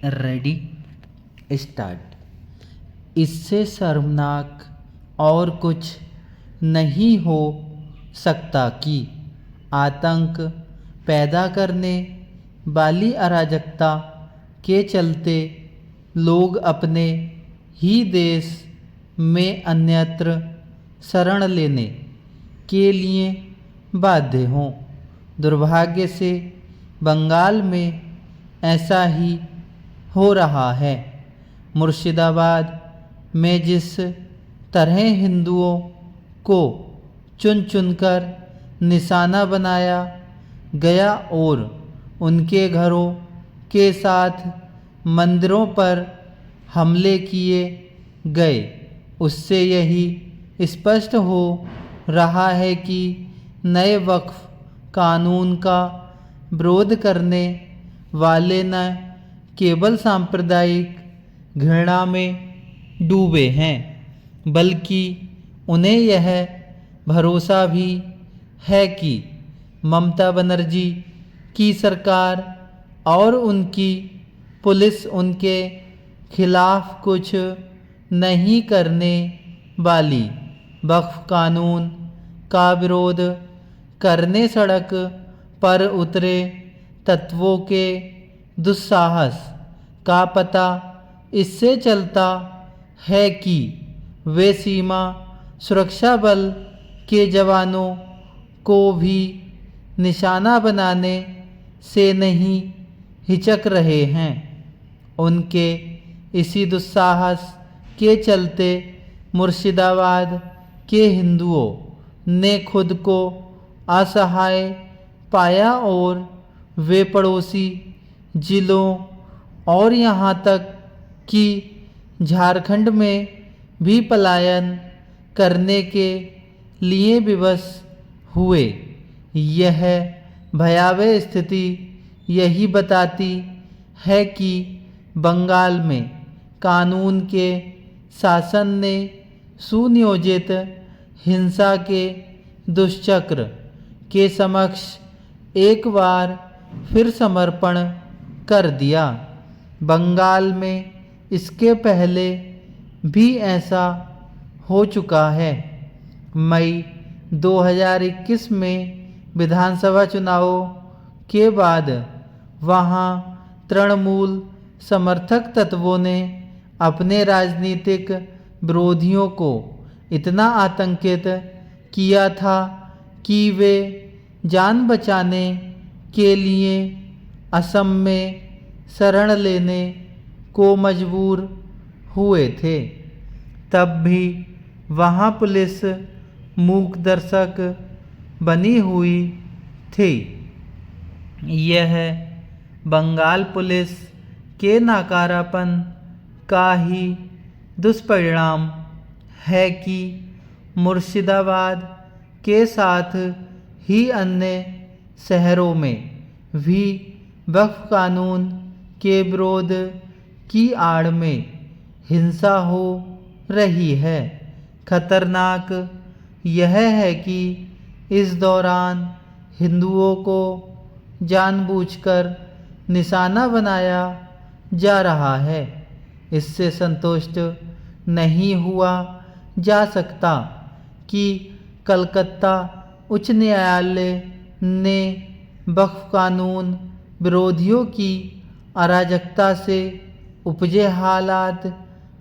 Ready start. इससे शर्मनाक और कुछ नहीं हो सकता कि आतंक पैदा करने वाली अराजकता के चलते लोग अपने ही देश में अन्यत्र शरण लेने के लिए बाध्य हों। दुर्भाग्य से बंगाल में ऐसा ही हो रहा है। मुर्शिदाबाद में जिस तरह हिंदुओं को चुन चुनकर निशाना बनाया गया और उनके घरों के साथ मंदिरों पर हमले किए गए, उससे यही स्पष्ट हो रहा है कि नए वक्फ कानून का विरोध करने वाले न केवल सांप्रदायिक घृणा में डूबे हैं, बल्कि उन्हें यह भरोसा भी है कि ममता बनर्जी की सरकार और उनकी पुलिस उनके खिलाफ कुछ नहीं करने वाली। वक्फ कानून का विरोध करने सड़क पर उतरे तत्वों के दुस्साहस का पता इससे चलता है कि वे सीमा सुरक्षा बल के जवानों को भी निशाना बनाने से नहीं हिचक रहे हैं। उनके इसी दुस्साहस के चलते मुर्शिदाबाद के हिंदुओं ने खुद को असहाय पाया और वे पड़ोसी जिलों और यहाँ तक कि झारखंड में भी पलायन करने के लिए विवश हुए। यह भयावह स्थिति यही बताती है कि बंगाल में कानून के शासन ने सुनियोजित हिंसा के दुष्चक्र के समक्ष एक बार फिर समर्पण कर दिया। बंगाल में इसके पहले भी ऐसा हो चुका है। मई 2021 में विधानसभा चुनावों के बाद वहां तृणमूल समर्थक तत्वों ने अपने राजनीतिक विरोधियों को इतना आतंकित किया था कि वे जान बचाने के लिए असम में शरण लेने को मजबूर हुए थे। तब भी वहाँ पुलिस मूक दर्शक बनी हुई थी। यह बंगाल पुलिस के नाकारापन का ही दुष्परिणाम है कि मुर्शिदाबाद के साथ ही अन्य शहरों में भी वक्फ कानून के विरोध की आड़ में हिंसा हो रही है। खतरनाक यह है कि इस दौरान हिंदुओं को जानबूझकर निशाना बनाया जा रहा है। इससे संतुष्ट नहीं हुआ जा सकता कि कलकत्ता उच्च न्यायालय ने वक्फ कानून विरोधियों की अराजकता से उपजे हालात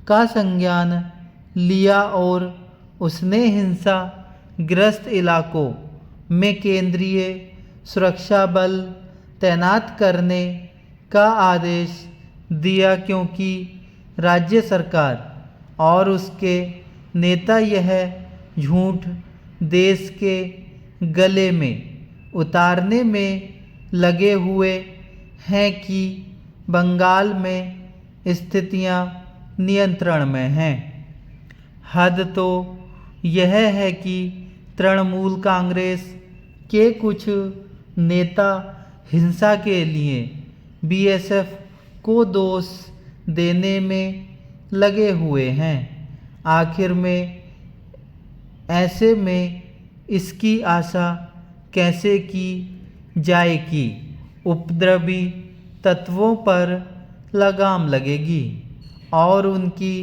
का संज्ञान लिया और उसने हिंसा ग्रस्त इलाकों में केंद्रीय सुरक्षा बल तैनात करने का आदेश दिया, क्योंकि राज्य सरकार और उसके नेता यह झूठ देश के गले में उतारने में लगे हुए हैं कि बंगाल में स्थितियां नियंत्रण में हैं। हद तो यह है कि तृणमूल कांग्रेस के कुछ नेता हिंसा के लिए बीएसएफ को दोष देने में लगे हुए हैं। आखिर में ऐसे में इसकी आशा कैसे की जाए कि उपद्रवी तत्वों पर लगाम लगेगी और उनकी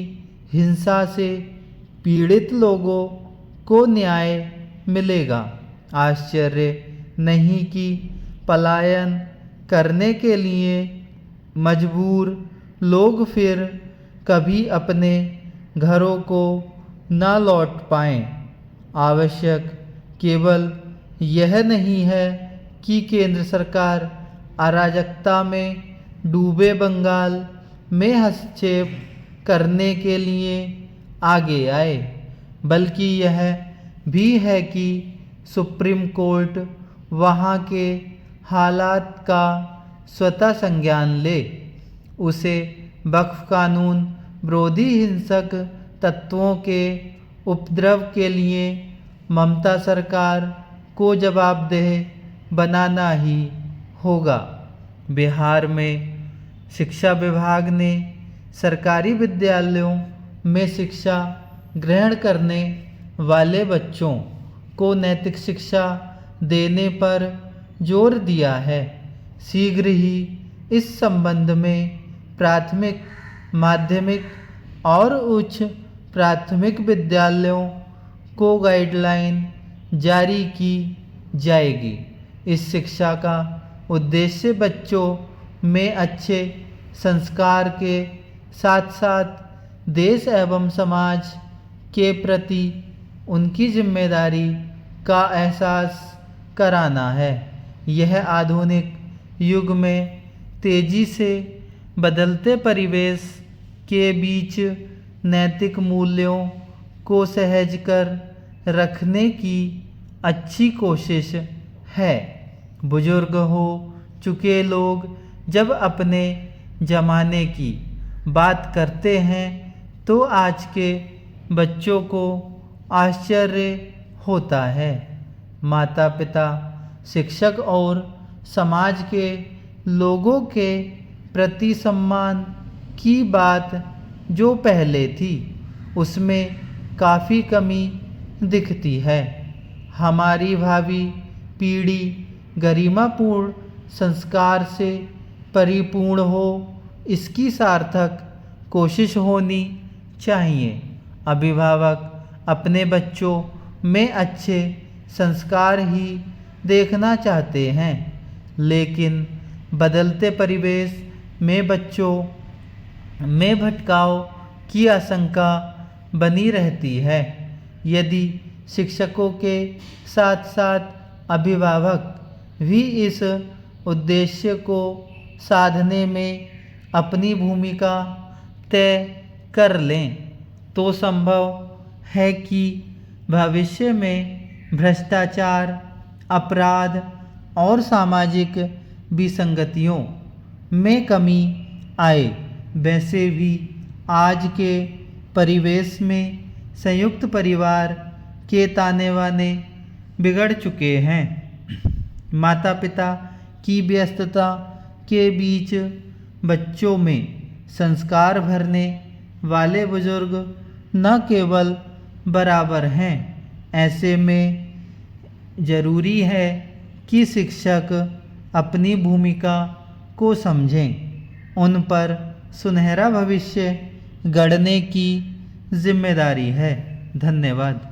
हिंसा से पीड़ित लोगों को न्याय मिलेगा। आश्चर्य नहीं कि पलायन करने के लिए मजबूर लोग फिर कभी अपने घरों को न लौट पाएं। आवश्यक केवल यह नहीं है कि केंद्र सरकार अराजकता में डूबे बंगाल में हस्तक्षेप करने के लिए आगे आए, बल्कि यह भी है कि सुप्रीम कोर्ट वहाँ के हालात का स्वतः संज्ञान ले। उसे वक्फ कानून विरोधी हिंसक तत्वों के उपद्रव के लिए ममता सरकार को जवाबदेह बनाना ही होगा। बिहार में शिक्षा विभाग ने सरकारी विद्यालयों में शिक्षा ग्रहण करने वाले बच्चों को नैतिक शिक्षा देने पर जोर दिया है। शीघ्र ही इस संबंध में प्राथमिक, माध्यमिक और उच्च प्राथमिक विद्यालयों को गाइडलाइन जारी की जाएगी। इस शिक्षा का उद्देश्य बच्चों में अच्छे संस्कार के साथ साथ देश एवं समाज के प्रति उनकी जिम्मेदारी का एहसास कराना है। यह आधुनिक युग में तेजी से बदलते परिवेश के बीच नैतिक मूल्यों को सहज कर रखने की अच्छी कोशिश है। बुजुर्ग हो चुके लोग जब अपने ज़माने की बात करते हैं तो आज के बच्चों को आश्चर्य होता है। माता पिता, शिक्षक और समाज के लोगों के प्रति सम्मान की बात जो पहले थी उसमें काफ़ी कमी दिखती है। हमारी भावी पीढ़ी गरिमापूर्ण संस्कार से परिपूर्ण हो, इसकी सार्थक कोशिश होनी चाहिए। अभिभावक अपने बच्चों में अच्छे संस्कार ही देखना चाहते हैं, लेकिन बदलते परिवेश में बच्चों में भटकाव की आशंका बनी रहती है। यदि शिक्षकों के साथ साथ अभिभावक भी इस उद्देश्य को साधने में अपनी भूमिका तय कर लें तो संभव है कि भविष्य में भ्रष्टाचार, अपराध और सामाजिक विसंगतियों में कमी आए। वैसे भी आज के परिवेश में संयुक्त परिवार के ताने बाने बिगड़ चुके हैं। माता पिता की व्यस्तता के बीच बच्चों में संस्कार भरने वाले बुजुर्ग न केवल बराबर हैं, ऐसे में ज़रूरी है कि शिक्षक अपनी भूमिका को समझें। उन पर सुनहरा भविष्य गढ़ने की जिम्मेदारी है। धन्यवाद।